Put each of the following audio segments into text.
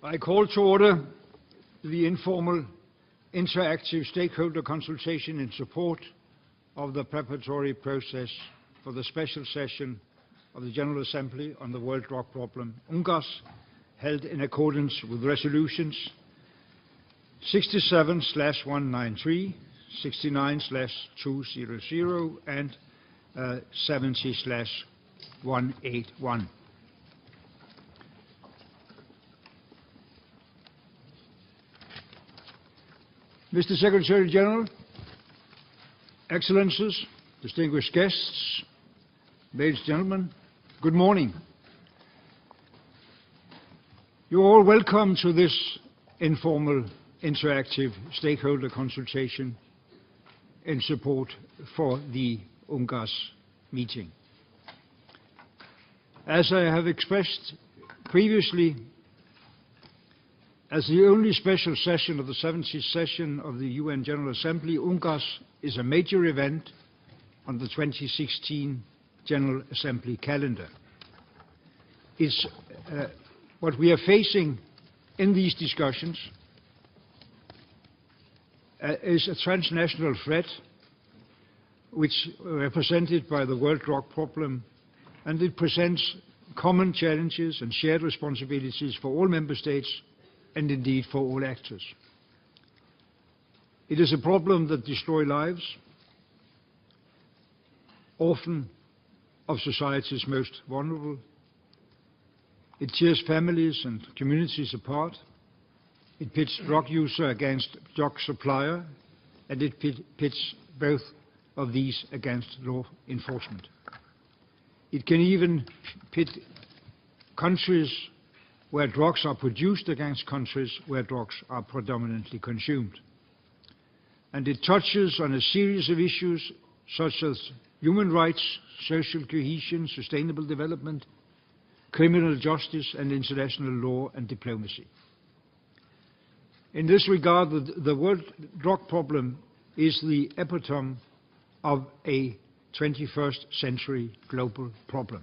I call to order the informal interactive stakeholder consultation in support of the preparatory process for the special session of the General Assembly on the World Drug Problem, UNGASS, held in accordance with resolutions 67/193, 69/200, and 70/181. Mr. Secretary General, Excellencies, distinguished guests, ladies and gentlemen, good morning. You're all welcome to this informal interactive stakeholder consultation in support for the UNGASS meeting. As I have expressed previously, as the only special session of the 70th session of the UN General Assembly, UNGASS is a major event on the 2016 General Assembly calendar. It's what we are facing in these discussions is a transnational threat which represented by the World Drug Problem, and it presents common challenges and shared responsibilities for all member states and indeed for all actors. It is a problem that destroys lives, often of society's most vulnerable. It tears families and communities apart. It pits drug user against drug supplier, and it pits both of these against law enforcement. It can even pit countries where drugs are produced against countries where drugs are predominantly consumed. And it touches on a series of issues such as human rights, social cohesion, sustainable development, criminal justice, and international law and diplomacy. In this regard, the World Drug Problem is the epitome of a 21st century global problem.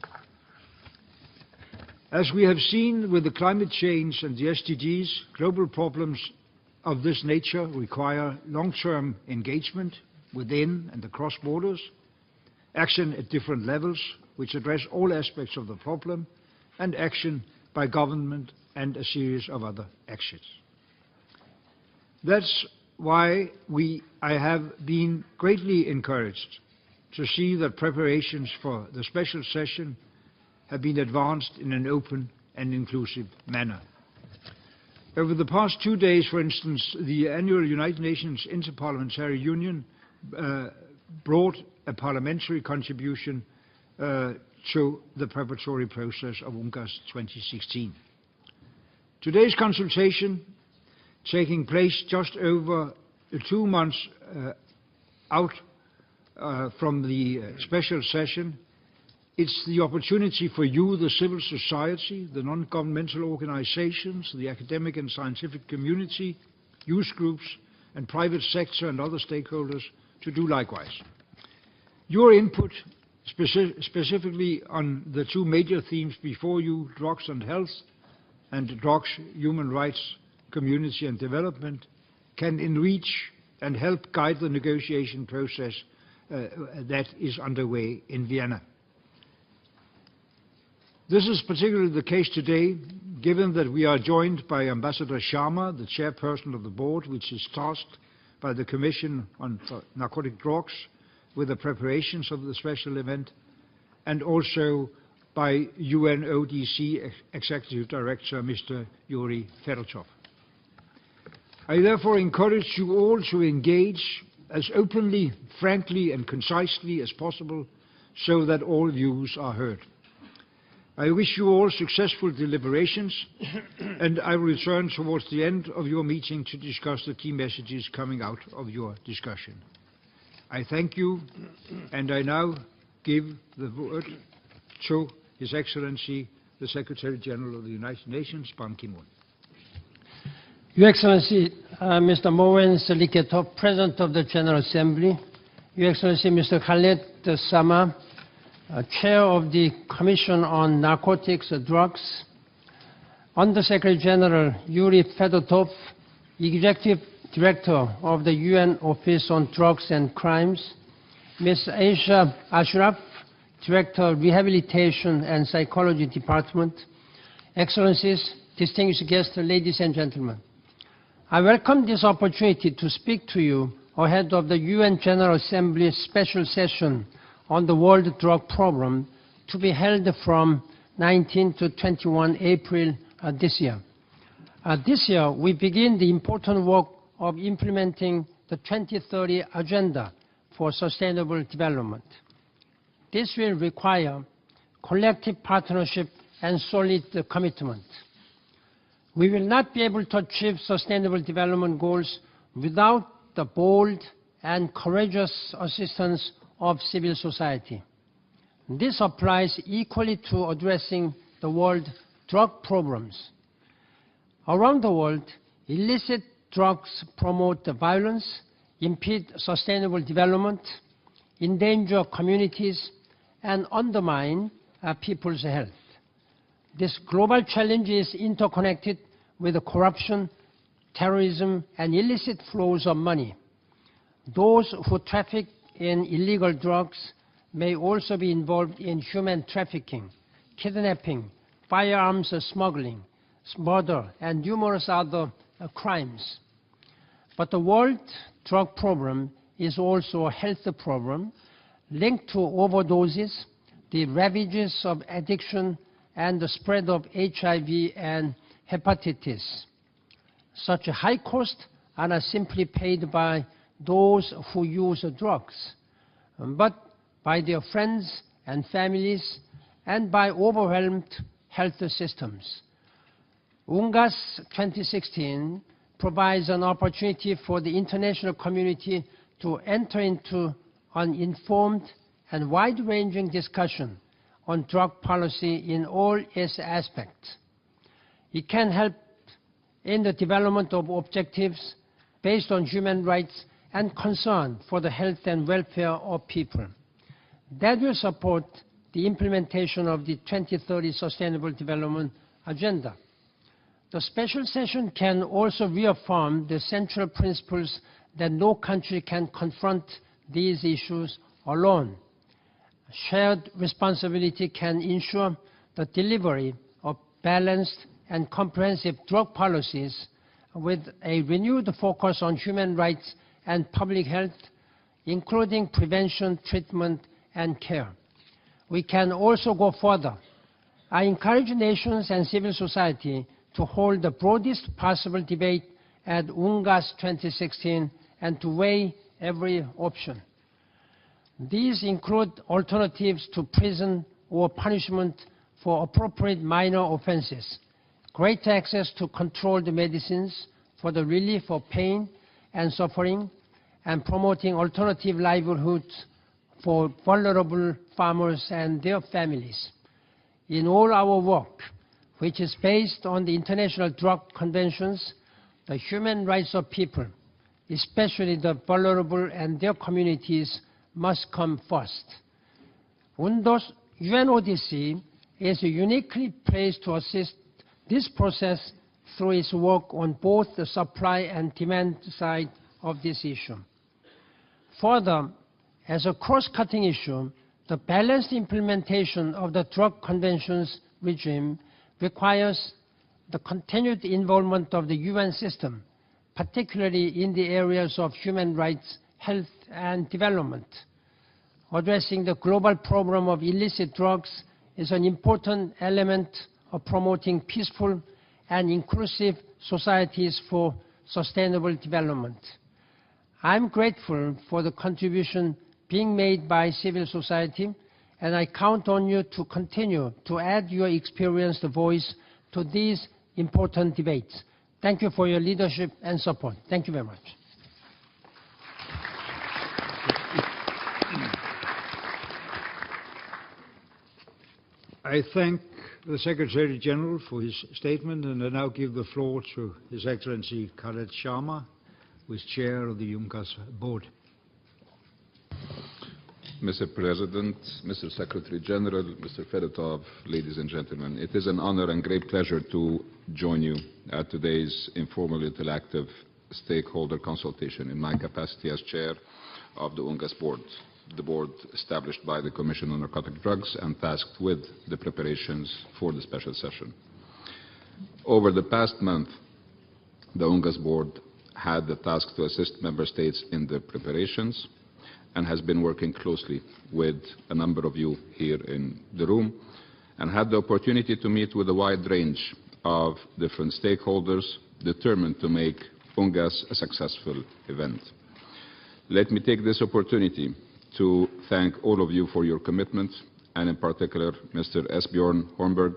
As we have seen with the climate change and the SDGs, global problems of this nature require long-term engagement within and across borders, action at different levels which address all aspects of the problem, and action by government and a series of other actions. That's why I have been greatly encouraged to see that preparations for the special session have been advanced in an open and inclusive manner. Over the past 2 days, for instance, the annual United Nations Interparliamentary Union brought a parliamentary contribution to the preparatory process of UNGASS 2016. Today's consultation, taking place just over 2 months out from the special session, it's the opportunity for you, the civil society, the non-governmental organizations, the academic and scientific community, youth groups, and private sector and other stakeholders to do likewise. Your input, specifically on the 2 major themes before you, drugs and health, and drugs, human rights, community and development, can enrich and help guide the negotiation process that is underway in Vienna. This is particularly the case today, given that we are joined by Ambassador Sharma, the chairperson of the board, which is tasked by the Commission on Narcotic Drugs with the preparations of the special event, and also by UNODC Executive Director, Mr. Yuri Fedotov. I therefore encourage you all to engage as openly, frankly, and concisely as possible so that all views are heard. I wish you all successful deliberations, and I will return towards the end of your meeting to discuss the key messages coming out of your discussion. I thank you, and I now give the word to His Excellency, the Secretary General of the United Nations, Ban Ki-moon. Your Excellency, Mr. Moen Seliketov, President of the General Assembly, Your Excellency, Mr. Khaled Sama, Chair of the Commission on Narcotics and Drugs, Under-Secretary General Yuri Fedotov, Executive Director of the UN Office on Drugs and Crimes, Ms. Aisha Ashraf, Director of Rehabilitation and Psychology Department, Excellencies, distinguished guests, ladies and gentlemen. I welcome this opportunity to speak to you ahead of the UN General Assembly's special session on the World Drug Program to be held from 19 to 21 April this year. This year, we begin the important work of implementing the 2030 Agenda for Sustainable Development. This will require collective partnership and solid commitment. We will not be able to achieve sustainable development goals without the bold and courageous assistance of civil society. This applies equally to addressing the world drug problems. Around the world, illicit drugs promote violence, impede sustainable development, endanger communities, and undermine people's health. This global challenge is interconnected with the corruption, terrorism, and illicit flows of money. Those who traffic in illegal drugs may also be involved in human trafficking, kidnapping, firearms smuggling, murder, and numerous other crimes. But the world drug problem is also a health problem linked to overdoses, the ravages of addiction, and the spread of HIV and hepatitis. Such high costs are not simply paid by those who use drugs, but by their friends and families and by overwhelmed health systems. UNGASS 2016 provides an opportunity for the international community to enter into an informed and wide-ranging discussion on drug policy in all its aspects. It can help in the development of objectives based on human rights and concern for the health and welfare of people. That will support the implementation of the 2030 Sustainable Development Agenda. The special session can also reaffirm the central principles that no country can confront these issues alone. Shared responsibility can ensure the delivery of balanced and comprehensive drug policies with a renewed focus on human rights and public health, including prevention, treatment, and care. We can also go further. I encourage nations and civil society to hold the broadest possible debate at UNGASS 2016 and to weigh every option. These include alternatives to prison or punishment for appropriate minor offenses, greater access to controlled medicines for the relief of pain and suffering, and promoting alternative livelihoods for vulnerable farmers and their families. In all our work, which is based on the International Drug Conventions, the human rights of people, especially the vulnerable and their communities, must come first. UNODC is uniquely placed to assist this process through its work on both the supply and demand side of this issue. Further, as a cross-cutting issue, the balanced implementation of the Drug Conventions regime requires the continued involvement of the UN system, particularly in the areas of human rights, health, and development. Addressing the global problem of illicit drugs is an important element of promoting peaceful and inclusive societies for sustainable development. I'm grateful for the contribution being made by civil society, and I count on you to continue to add your experienced voice to these important debates. Thank you for your leadership and support. Thank you very much. I thank the Secretary General for his statement, and I now give the floor to His Excellency Khaled Sharma, who is Chair of the UNGASS Board. Mr. President, Mr. Secretary General, Mr. Fedotov, ladies and gentlemen, it is an honor and great pleasure to join you at today's informal interactive stakeholder consultation in my capacity as chair of the UNGASS board, the board established by the Commission on Narcotic Drugs and tasked with the preparations for the special session. Over the past month, the UNGASS board had the task to assist member states in their preparations and has been working closely with a number of you here in the room and had the opportunity to meet with a wide range of different stakeholders determined to make UNGASS a successful event. Let me take this opportunity to thank all of you for your commitment, and in particular Mr. Esbjorn Hornberg,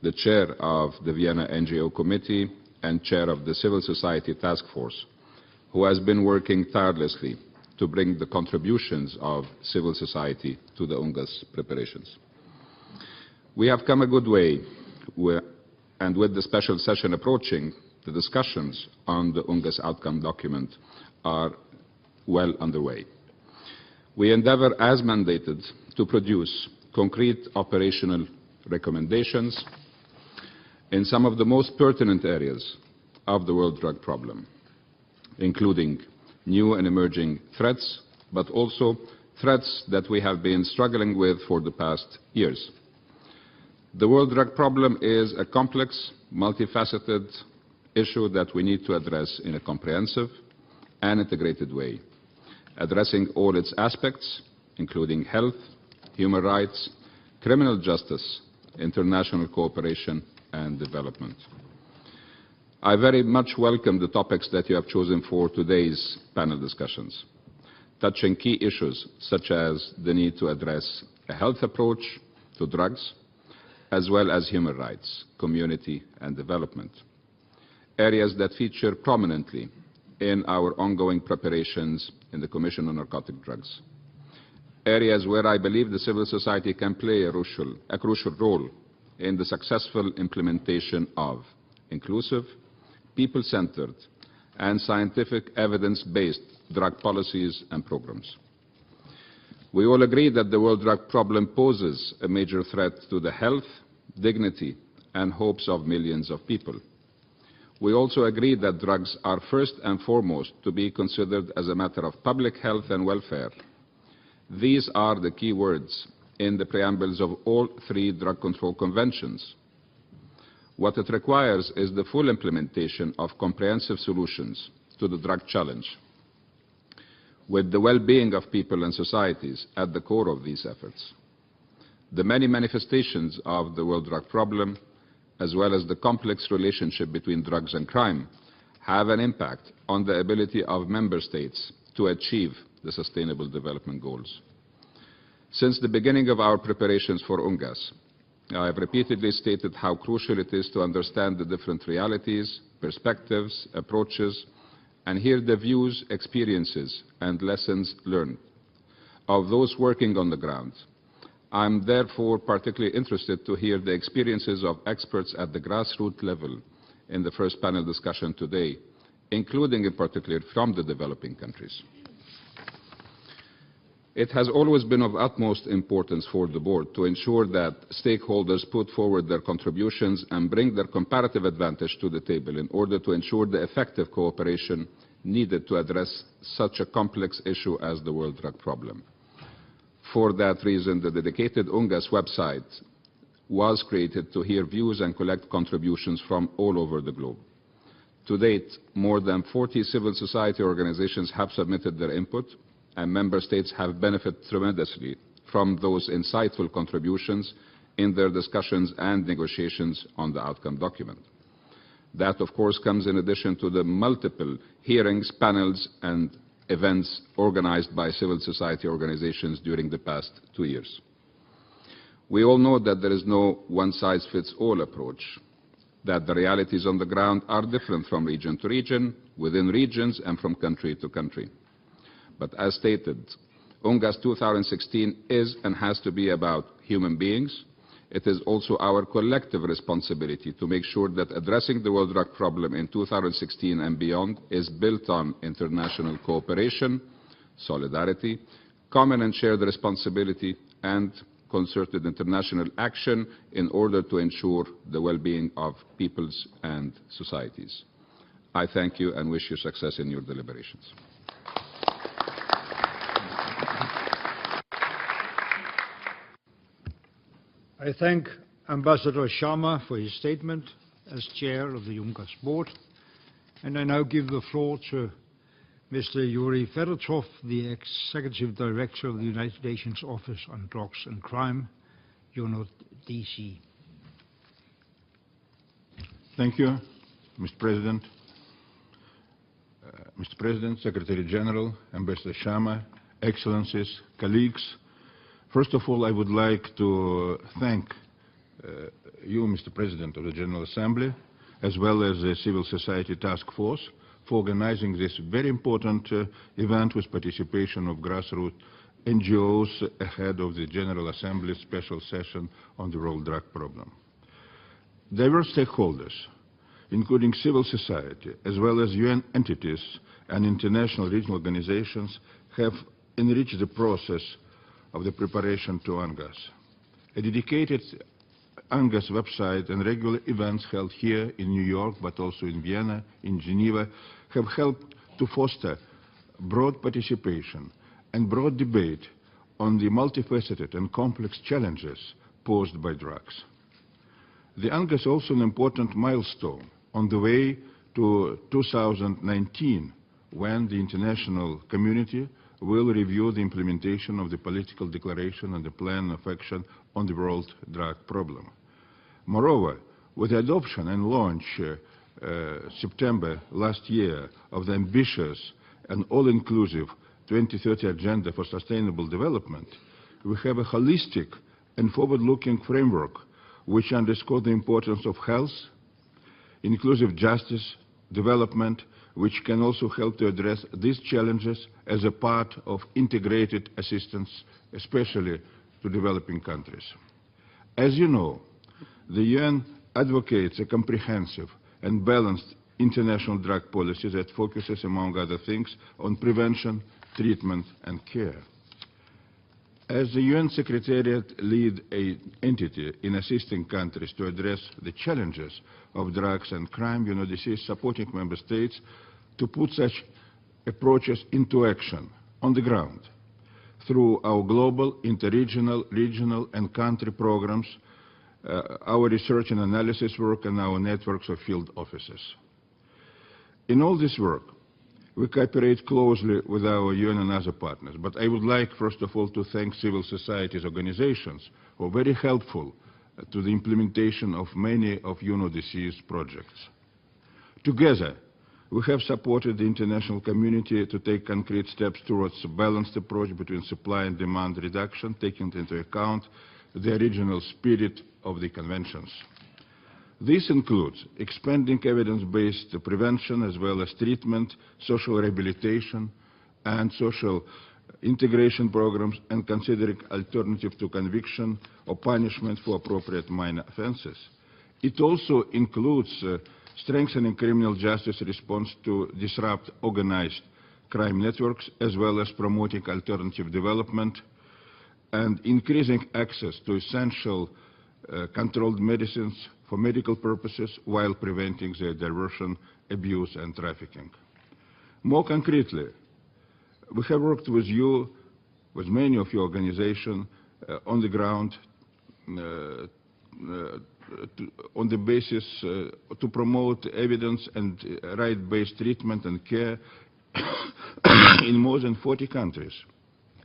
the chair of the Vienna NGO Committee and chair of the Civil Society Task Force, who has been working tirelessly to bring the contributions of civil society to the UNGASS preparations. We have come a good way, and with the special session approaching, the discussions on the UNGASS outcome document are well underway. We endeavor, as mandated, to produce concrete operational recommendations in some of the most pertinent areas of the world drug problem, including new and emerging threats, but also threats that we have been struggling with for the past years. The world drug problem is a complex, multifaceted issue that we need to address in a comprehensive and integrated way, addressing all its aspects, including health, human rights, criminal justice, international cooperation, and development. I very much welcome the topics that you have chosen for today's panel discussions, touching key issues such as the need to address a health approach to drugs, as well as human rights, community, and development, areas that feature prominently in our ongoing preparations in the Commission on Narcotic Drugs, areas where I believe the civil society can play a crucial role in the successful implementation of inclusive, people-centered, and scientific evidence-based drug policies and programs. We all agree that the world drug problem poses a major threat to the health, dignity, and hopes of millions of people. We also agree that drugs are first and foremost to be considered as a matter of public health and welfare. These are the key words in the preambles of all three drug control conventions. What it requires is the full implementation of comprehensive solutions to the drug challenge, with the well-being of people and societies at the core of these efforts. The many manifestations of the world drug problem, as well as the complex relationship between drugs and crime, have an impact on the ability of member states to achieve the Sustainable Development Goals. Since the beginning of our preparations for UNGASS, I have repeatedly stated how crucial it is to understand the different realities, perspectives, approaches, and hear the views, experiences, and lessons learned of those working on the ground. I am therefore particularly interested to hear the experiences of experts at the grassroots level in the first panel discussion today, including in particular from the developing countries. It has always been of utmost importance for the board to ensure that stakeholders put forward their contributions and bring their comparative advantage to the table in order to ensure the effective cooperation needed to address such a complex issue as the world drug problem. For that reason, the dedicated UNGASS website was created to hear views and collect contributions from all over the globe. To date, more than 40 civil society organizations have submitted their input, and member states have benefited tremendously from those insightful contributions in their discussions and negotiations on the outcome document. That, of course, comes in addition to the multiple hearings, panels, and events organized by civil society organizations during the past 2 years. We all know that there is no one-size-fits-all approach, that the realities on the ground are different from region to region, within regions, and from country to country. But as stated, UNGASS 2016 is and has to be about human beings. It is also our collective responsibility to make sure that addressing the world drug problem in 2016 and beyond is built on international cooperation, solidarity, common and shared responsibility, and concerted international action in order to ensure the well-being of peoples and societies. I thank you and wish you success in your deliberations. I thank Ambassador Sharma for his statement as chair of the UNGASS board, and I now give the floor to Mr. Yuri Fedotov, the Executive Director of the United Nations Office on Drugs and Crime, UNODC. Thank you, Mr. President. Mr. President, Secretary General, Ambassador Sharma, Excellencies, colleagues, first of all, I would like to thank you, Mr. President of the General Assembly, as well as the Civil Society Task Force, for organizing this very important event with participation of grassroots NGOs ahead of the General Assembly's special session on the world drug problem. Diverse stakeholders, including civil society, as well as UN entities and international regional organizations, have enriched the process of the preparation to UNGASS. A dedicated UNGASS website and regular events held here in New York, but also in Vienna, in Geneva, have helped to foster broad participation and broad debate on the multifaceted and complex challenges posed by drugs. The UNGASS is also an important milestone on the way to 2019, when the international community will review the implementation of the political declaration and the plan of action on the world drug problem. Moreover, with the adoption and launch September last year of the ambitious and all-inclusive 2030 Agenda for Sustainable Development, we have a holistic and forward-looking framework which underscores the importance of health, inclusive justice, development, which can also help to address these challenges as a part of integrated assistance, especially to developing countries. As you know, the UN advocates a comprehensive and balanced international drug policy that focuses, among other things, on prevention, treatment, and care. As the UN Secretariat lead an entity in assisting countries to address the challenges of drugs and crime, UNODC is supporting member states to put such approaches into action on the ground through our global, interregional, regional, and country programs, our research and analysis work, and our networks of field offices. In all this work, we cooperate closely with our UN and other partners, but I would like, first of all, to thank civil societies organizations who are very helpful to the implementation of many of UNODC's projects. Together, we have supported the international community to take concrete steps towards a balanced approach between supply and demand reduction, taking into account the original spirit of the conventions. This includes expanding evidence-based prevention as well as treatment, social rehabilitation, and social integration programs, and considering alternative to conviction or punishment for appropriate minor offenses. It also includes strengthening criminal justice response to disrupt organized crime networks, as well as promoting alternative development and increasing access to essential controlled medicines for medical purposes while preventing their diversion, abuse, and trafficking. More concretely, we have worked with you, with many of your organizations, on the ground on the basis to promote evidence and right-based treatment and care in more than 40 countries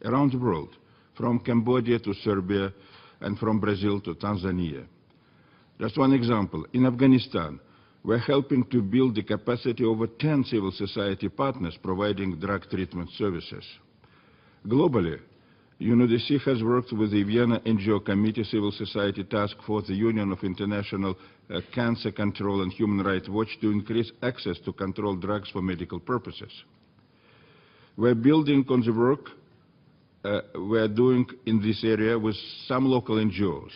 around the world, from Cambodia to Serbia and from Brazil to Tanzania. Just one example, in Afghanistan, we're helping to build the capacity of over 10 civil society partners providing drug treatment services. Globally, UNODC has worked with the Vienna NGO Committee, Civil Society Task Force, the Union of International Cancer Control and Human Rights Watch to increase access to controlled drugs for medical purposes. We're building on the work we're doing in this area with some local NGOs.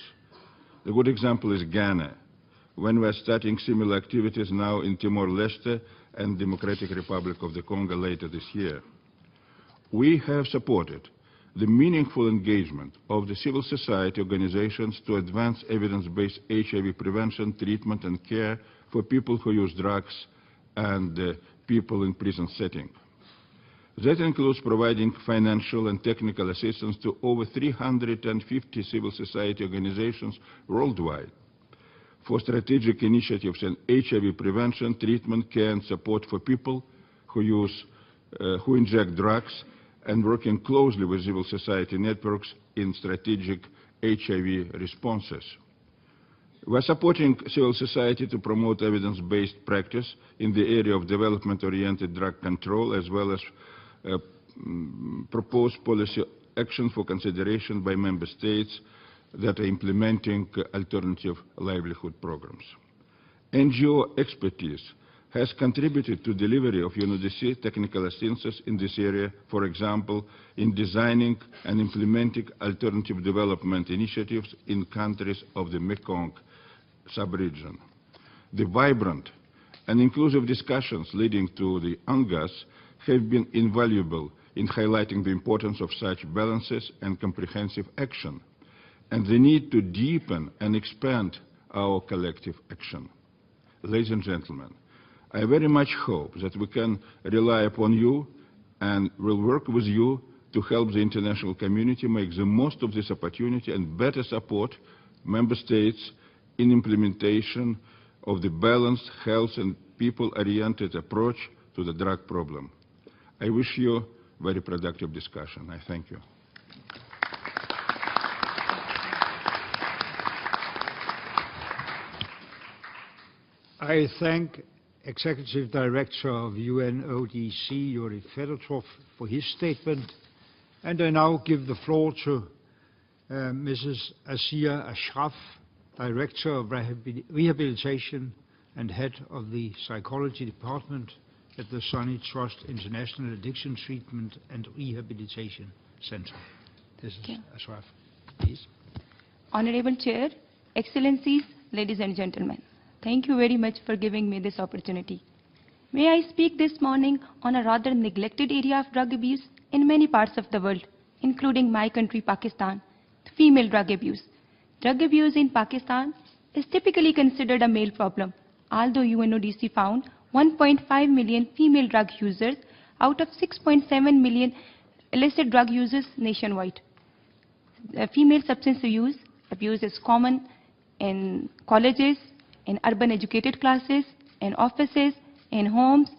A good example is Ghana, when we're starting similar activities now in Timor-Leste and Democratic Republic of the Congo later this year. We have supported the meaningful engagement of the civil society organizations to advance evidence-based HIV prevention, treatment, and care for people who use drugs and people in prison setting. That includes providing financial and technical assistance to over 350 civil society organizations worldwide for strategic initiatives in HIV prevention, treatment, care, and support for people who inject drugs, and working closely with civil society networks in strategic HIV responses. We are supporting civil society to promote evidence-based practice in the area of development-oriented drug control, as well as propose policy action for consideration by member states that are implementing alternative livelihood programs. NGO expertise has contributed to delivery of UNODC technical assistance in this area, for example, in designing and implementing alternative development initiatives in countries of the Mekong sub-region. The vibrant and inclusive discussions leading to the UNGASS have been invaluable in highlighting the importance of such balances and comprehensive action, and the need to deepen and expand our collective action. Ladies and gentlemen, I very much hope that we can rely upon you and will work with you to help the international community make the most of this opportunity and better support member states in implementation of the balanced health and people-oriented approach to the drug problem. I wish you a very productive discussion. I thank you. I thank Executive Director of UNODC, Yuri Fedotov, for his statement, and I now give the floor to Mrs. Asiya Ashraf, Director of Rehabilitation and Head of the Psychology Department at the Sunny Trust International Addiction Treatment and Rehabilitation Center. This is Ashraf, please. Honorable Chair, Excellencies, ladies and gentlemen, thank you very much for giving me this opportunity. May I speak this morning on a rather neglected area of drug abuse in many parts of the world, including my country, Pakistan, female drug abuse. Drug abuse in Pakistan is typically considered a male problem, although UNODC found 1.5 million female drug users out of 6.7 million illicit drug users nationwide. Female substance abuse is common in colleges, in urban educated classes, in offices, in homes,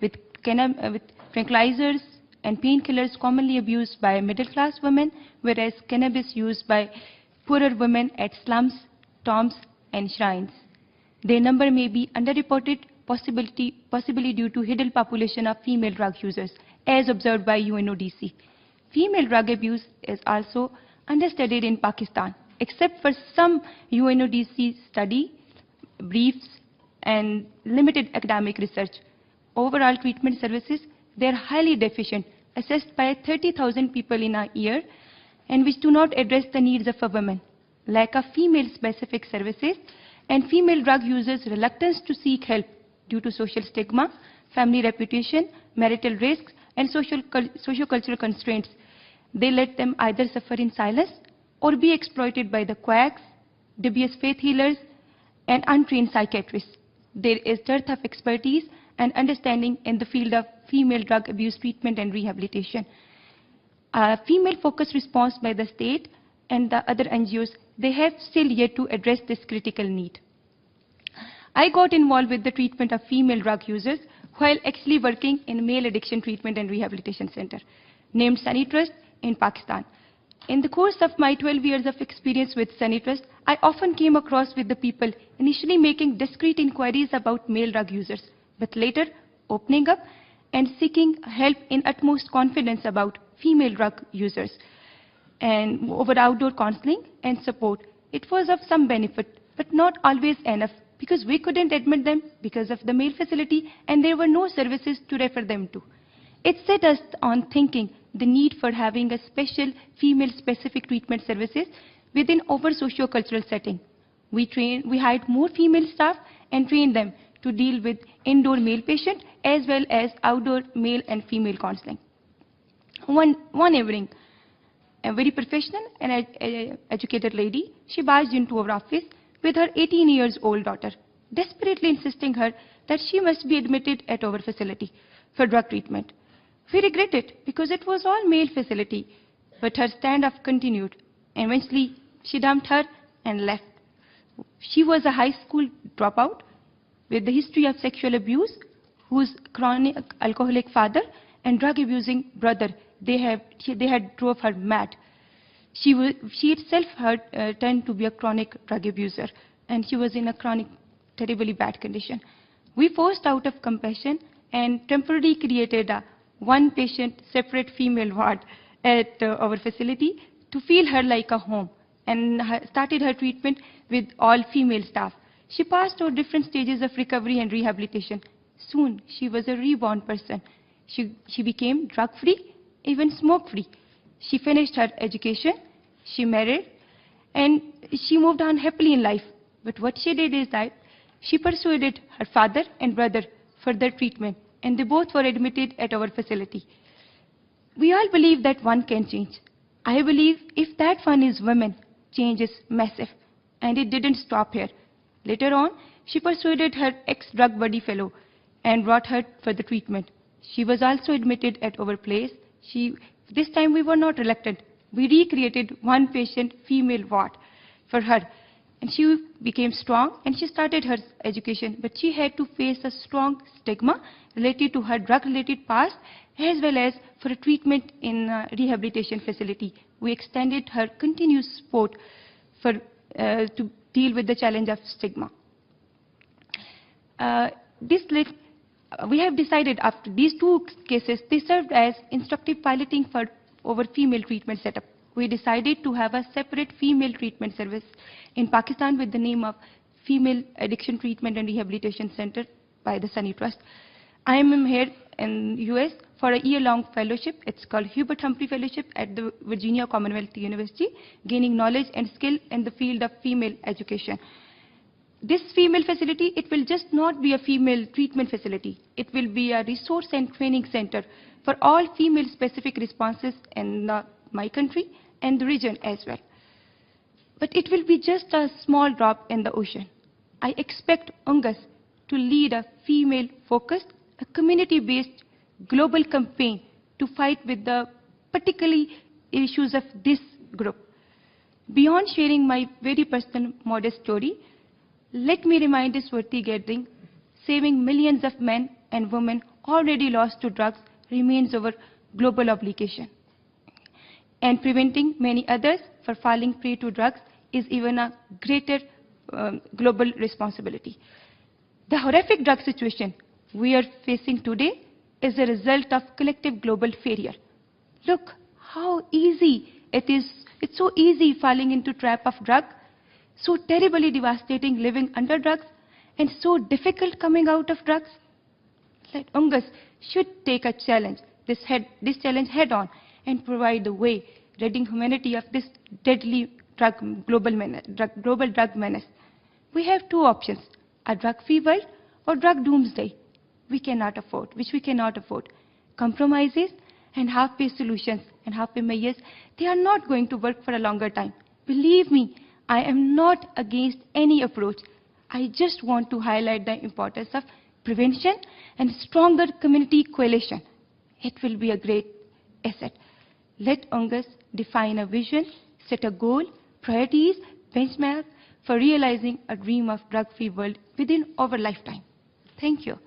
with tranquilizers and painkillers commonly abused by middle-class women, whereas cannabis used by poorer women at slums, tombs, and shrines. Their number may be underreported, possibly due to hidden population of female drug users, as observed by UNODC. Female drug abuse is also understudied in Pakistan, except for some UNODC study, briefs, and limited academic research. Overall treatment services, they are highly deficient, assessed by 30,000 people in a year, and which do not address the needs of a woman. Lack of female-specific services and female drug users' reluctance to seek help due to social stigma, family reputation, marital risks, and socio-cultural constraints. They let them either suffer in silence or be exploited by the quacks, dubious faith healers, and untrained psychiatrists. There is dearth of expertise and understanding in the field of female drug abuse treatment and rehabilitation. A female-focused response by the state and the other NGOs, they have still yet to address this critical need. I got involved with the treatment of female drug users while actually working in male addiction treatment and rehabilitation center, named Sunny Trust in Pakistan. In the course of my 12 years of experience with Sunny Trust, I often came across with the people initially making discreet inquiries about male drug users, but later opening up and seeking help in utmost confidence about female drug users. And over outdoor counseling and support, it was of some benefit, but not always enough, because we couldn't admit them because of the male facility and there were no services to refer them to. It set us on thinking the need for having a special female-specific treatment services within our socio-cultural setting. We hired more female staff and trained them to deal with indoor male patients as well as outdoor male and female counseling. One evening, a very professional and educated lady, she barged into our office with her 18-year-old daughter, desperately insisting her that she must be admitted at our facility for drug treatment. We regret it because it was all male facility, but her standoff continued. Eventually, she dumped her and left. She was a high school dropout with the history of sexual abuse, whose chronic alcoholic father and drug-abusing brother, they had drove her mad. She itself had turned to be a chronic drug abuser, and she was in a chronic, terribly bad condition. We forced out of compassion and temporarily created a one-patient separate female ward at our facility to feel her like a home, and started her treatment with all female staff. She passed through different stages of recovery and rehabilitation. Soon, she was a reborn person. She became drug-free, even smoke-free. She finished her education, she married, and she moved on happily in life. But what she did is that she persuaded her father and brother for their treatment, and they both were admitted at our facility. We all believe that one can change. I believe if that one is women, change is massive. And it didn't stop here. Later on, she persuaded her ex-drug buddy fellow and brought her for the treatment. She was also admitted at our place. This time we were not reluctant. We recreated one patient female ward for her. And she became strong and she started her education. But she had to face a strong stigma related to her drug-related past, as well as for a treatment in a rehabilitation facility. We extended her continuous support to deal with the challenge of stigma. We have decided after these two cases, they served as instructive piloting for our female treatment setup. We decided to have a separate female treatment service in Pakistan with the name of Female Addiction Treatment and Rehabilitation Center by the Sunny Trust. I am here in US for a year-long fellowship. It's called Hubert Humphrey Fellowship at the Virginia Commonwealth University, gaining knowledge and skill in the field of female education. This female facility, it will just not be a female treatment facility. It will be a resource and training center for all female-specific responses in my country and the region as well. But it will be just a small drop in the ocean. I expect UNGASS to lead a female-focused, a community-based global campaign to fight with the particularly issues of this group. Beyond sharing my very personal modest story, let me remind this worthy gathering, saving millions of men and women already lost to drugs remains our global obligation. And preventing many others from falling prey to drugs is even a greater global responsibility. The horrific drug situation we are facing today is a result of collective global failure. Look how easy it is. It's so easy falling into trap of drug, so terribly devastating living under drugs, and so difficult coming out of drugs. Let UNGASS should take a challenge, this challenge head on, and provide the way, ridding humanity of this deadly global drug menace. We have two options, a drug-free world or drug doomsday, which we cannot afford. Compromises and half-pay solutions and half-pay measures, they are not going to work for a longer time. Believe me, I am not against any approach. I just want to highlight the importance of prevention and stronger community coalition. It will be a great asset. Let UNGASS define a vision, set a goal, priorities, benchmark for realizing a dream of drug-free world within our lifetime. Thank you.